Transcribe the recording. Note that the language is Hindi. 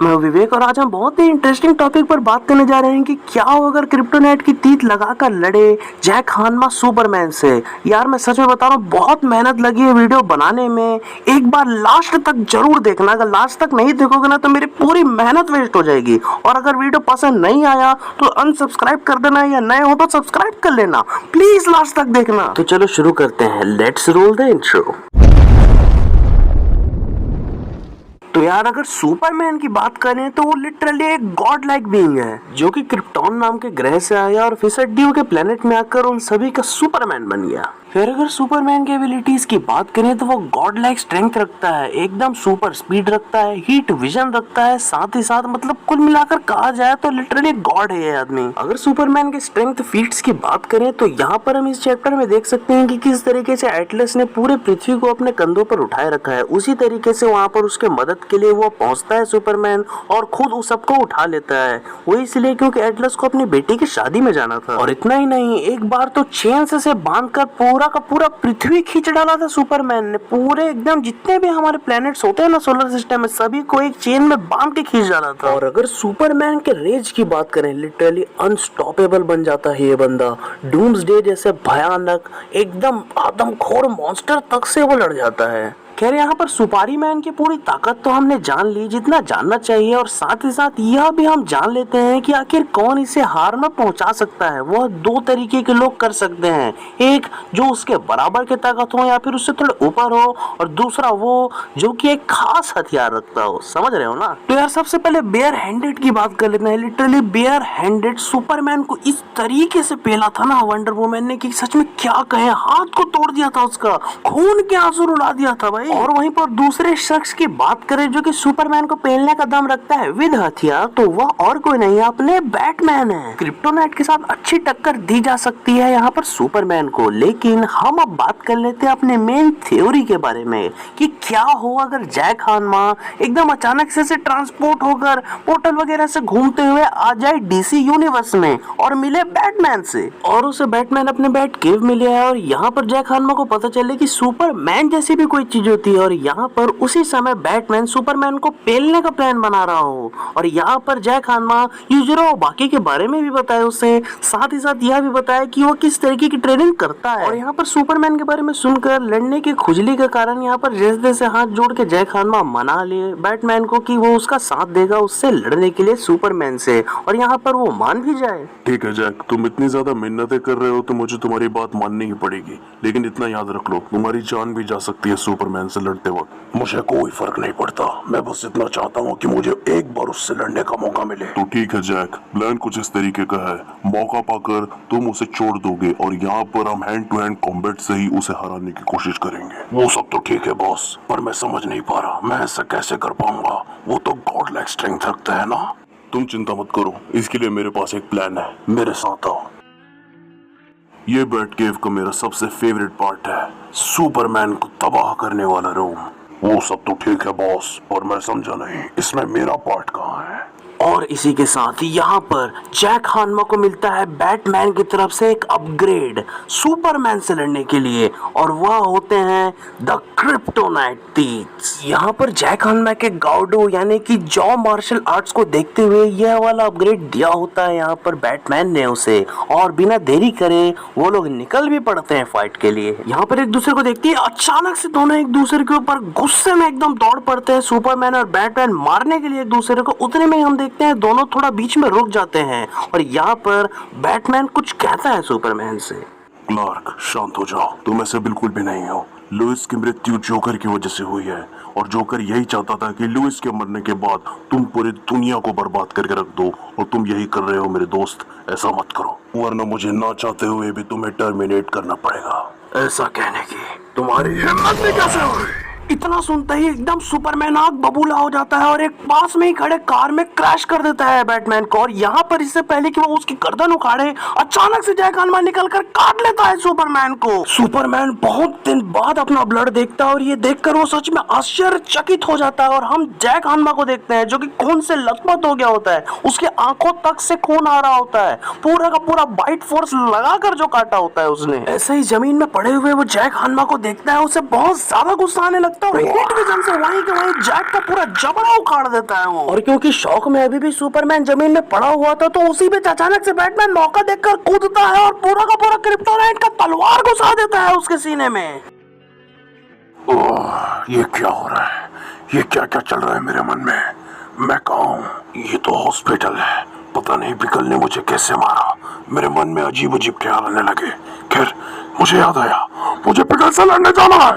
मैं विवेक और आज हम बहुत ही इंटरेस्टिंग टॉपिक पर बात करने जा रहे हैं कि क्या हो अगर क्रिप्टोनाइट की तीत लगाकर लड़े जैक हानमा सुपरमैन से। यार मैं सच में बता रहा हूँ, बहुत मेहनत लगी है वीडियो बनाने में। एक बार लास्ट तक जरूर देखना, अगर लास्ट तक नहीं देखोगे ना तो मेरी पूरी मेहनत वेस्ट हो जाएगी। और अगर वीडियो पसंद नहीं आया तो अनसब्सक्राइब कर देना, या नए हो तो सब्सक्राइब कर लेना, प्लीज लास्ट तक देखना। तो चलो शुरू करते हैं, लेट्स रोल द इंट्रो। तो यार अगर सुपरमैन की बात करें तो वो लिटरली एक गॉड लाइक बीइंग है जो कि क्रिप्टॉन नाम के ग्रह से आया और फिसड्डियों के प्लेनेट में आकर उन सभी का सुपरमैन बन गया। फिर अगर सुपरमैन के एबिलिटीज की बात करें तो वो गॉड लाइक स्ट्रेंथ रखता है, एकदम सुपर स्पीड रखता है, हीट विजन रखता है, साथ ही साथ मतलब कुल मिलाकर कहा जाए तो लिटरली गॉड है ये आदमी। अगर सुपरमैन के स्ट्रेंथ फीट्स की बात करें तो यहाँ पर हम इस चैप्टर में देख सकते हैं कि किस तरीके से एटलस ने पूरे पृथ्वी को अपने कंधों पर उठाए रखा है। उसी तरीके से वहाँ पर उसके मदद के लिए वो पहुंचता है सुपरमैन और खुद उस सबको उठा लेता है। वो इसलिए क्योंकि एटलस को अपनी बेटी की शादी में जाना था। और इतना ही नहीं, एक बार तो चेन से बांधकर पूरा का पूरा पृथ्वी खींच डाला था सुपरमैन ने। पूरे एकदम जितने भी हमारे प्लैनेट्स होते हैं ना सोलर सिस्टम में, सभी को एक चेन में बांध के खींच डाला था। और अगर सुपरमैन के रेज की बात करें, लिटरली अनस्टॉपेबल बन जाता है ये बंदा। डूम्सडे जैसे भयानक एकदम आदमखोर मॉन्स्टर तक से वो लड़ जाता है। खैर यहाँ पर सुपारी मैन की पूरी ताकत तो हमने जान ली जितना जानना चाहिए, और साथ ही साथ यह भी हम जान लेते हैं कि आखिर कौन इसे हार में पहुंचा सकता है। वह दो तरीके के लोग कर सकते हैं, एक जो उसके बराबर के ताकत हो या फिर उससे थोड़े ऊपर हो, और दूसरा वो जो कि एक खास हथियार रखता हो। समझ रहे हो ना? तो यार सबसे पहले बेयर हैंडेड की बात कर लेते हैं। लिटरली बेयर हैंडेड सुपरमैन को इस तरीके से पेला था ना वंडर वुमन ने कि सच में क्या कहे, हाथ को तोड़ दिया था, उसका खून के आंसू रुला दिया था भाई। और वहीं पर दूसरे शख्स की बात करें जो कि सुपरमैन को पेलने का दम रखता है विद हथियार, तो वह और कोई नहीं अपने बैटमैन है। क्रिप्टोनाइट के साथ अच्छी टक्कर दी जा सकती है यहाँ पर सुपरमैन को। लेकिन हम अब बात कर लेते हैं अपने मेन थ्योरी के बारे में कि क्या हो अगर जैक हानमा एकदम अचानक से ट्रांसपोर्ट होकर पोर्टल वगैरह से घूमते हुए आ जाए डीसी यूनिवर्स में और मिले बैटमैन से, और उसे बैटमैन अपने बैट केव में ले आया। और यहाँ पर जैक हानमा को पता चले कि सुपरमैन जैसी भी कोई चीज होती है, और यहाँ पर उसी समय बैटमैन सुपरमैन को पेलने का प्लान बना रहा हो। और यहाँ पर जैक हानमा यूजरो बाकी के बारे में भी बताया उसे, साथ ही साथ यह भी बताया कि वो किस तरीके की ट्रेनिंग करता है। और यहाँ पर सुपरमैन के बारे में सुनकर लड़ने की खुजली के कारण यहाँ पर जैसे से हाथ जोड़ के जैक हानमा मना ले बैटमैन को कि वो उसका साथ देगा उससे लड़ने के लिए सुपरमैन से, और यहाँ पर वो मान भी जाए। ठीक है जैक, तुम इतनी ज्यादा मिन्नतें कर रहे हो तो मुझे तुम्हारी बात माननी ही पड़ेगी, लेकिन इतना याद रख लो तुम्हारी जान भी जा सकती है सुपरमैन से लड़ते वक्त। मुझे कोई फर्क नहीं पड़ता, मैं बस इतना चाहता हूँ कि मुझे एक बार उससे लड़ने का मौका मिले। तो ठीक है जैक, प्लान कुछ इस तरीके का है, मौका पाकर तुम उसे छोड़ दोगे और यहाँ पर हम हैंड टू हैंड कॉम्बैट से ही उसे हराने की कोशिश करेंगे। वो सब तो ठीक है बॉस, पर मैं समझ नहीं पा रहा मैं ऐसा कैसे कर पाऊंगा। वो तो गॉड लाइक स्ट्रेंथ रखता है ना। तुम चिंता मत करो, इसके लिए मेरे पास एक प्लान है, मेरे साथ आओ। ये बैट केव का मेरा सबसे फेवरेट पार्ट है, सुपरमैन को तबाह करने वाला रूम। वो सब तो ठीक है बॉस, पर मैं समझा नहीं इसमें मेरा पार्ट कहाँ है। और इसी के साथ यहाँ पर जैक हानमा को मिलता है बैटमैन की तरफ से एक अपग्रेड सुपरमैन से लड़ने के लिए, और वह होते हैं द क्रिप्टोनाइट थीव्स। यहाँ पर जैक हानमा के गाउडो यानी कि जॉ मार्शल आर्ट्स को देखते हुए यह वाला अपग्रेड दिया होता है यहाँ पर बैटमैन ने उसे, और बिना देरी करे वो लोग निकल भी पड़ते हैं फाइट के लिए। यहाँ पर एक दूसरे को देखते ही अचानक से दोनों एक दूसरे के ऊपर गुस्से में एकदम दौड़ पड़ते हैं, सुपरमैन और बैटमैन मारने के लिए एक दूसरे को। उतने में हम देखते हैं दोनों थोड़ा बीच में रुक जाते हैं, और यहाँ पर बैटमैन कुछ कहता है सुपरमैन से। क्लार्क शांत हो जाओ, तुम ऐसे बिल्कुल भी नहीं हो। लुइस की मृत्यु जोकर की वजह से हुई है, और जोकर यही चाहता था कि लुइस के मरने के बाद तुम पूरी दुनिया को बर्बाद करके रख दो, और तुम यही कर रहे हो मेरे दोस्त। ऐसा मत करो, वरना मुझे ना चाहते हुए भी तुम्हें टर्मिनेट करना पड़ेगा। ऐसा कहने की तुम्हारी हिम्मत भी कैसे हुई? इतना सुनते ही एकदम सुपरमैन आग बबूला हो जाता है और एक पास में ही खड़े कार में क्रैश कर देता है बैटमैन को। और यहाँ पर इससे पहले कि वो उसकी गर्दन उखाड़े, अचानक से जैक हानमा निकलकर काट लेता है सुपरमैन को। सुपरमैन बहुत दिन बाद अपना ब्लड देखता है, और ये देखकर वो सच में आश्चर्यचकित हो जाता है। और हम जैक हानमा को देखते हैं जो कि खून से लथपथ हो गया होता है, उसके आंखों तक से खून आ रहा होता है, पूरा का पूरा बाइट फोर्स लगाकर जो काटा होता है उसने। ऐसे ही जमीन में पड़े हुए वो जैक हानमा को देखता है, उसे बहुत ज्यादा गुस्सा आने लगता जाता है और हीट विजन से वहीं के वहीं जैक का पूरा जबड़ा उखाड़ देता है वो। और क्योंकि शौक में अभी भी सुपरमैन जमीन में पड़ा हुआ था, तो उसी बीच अचानक से बैटमैन मौका देखकर कूदता है और पूरा का पूरा क्रिप्टोनाइट का तलवार घुसा देता है उसके सीने में। ओह, ये क्या हो रहा है? ये क्या क्या चल रहा है मेरे मन में? मैं कहाँ हूँ? ये तो हॉस्पिटल है। पता नहीं पिकल ने मुझे कैसे मारा। मेरे मन में अजीब अजीब ख्याल आने लगे। खैर, मुझे याद आया, मुझे पिकल से लड़ने जाना है।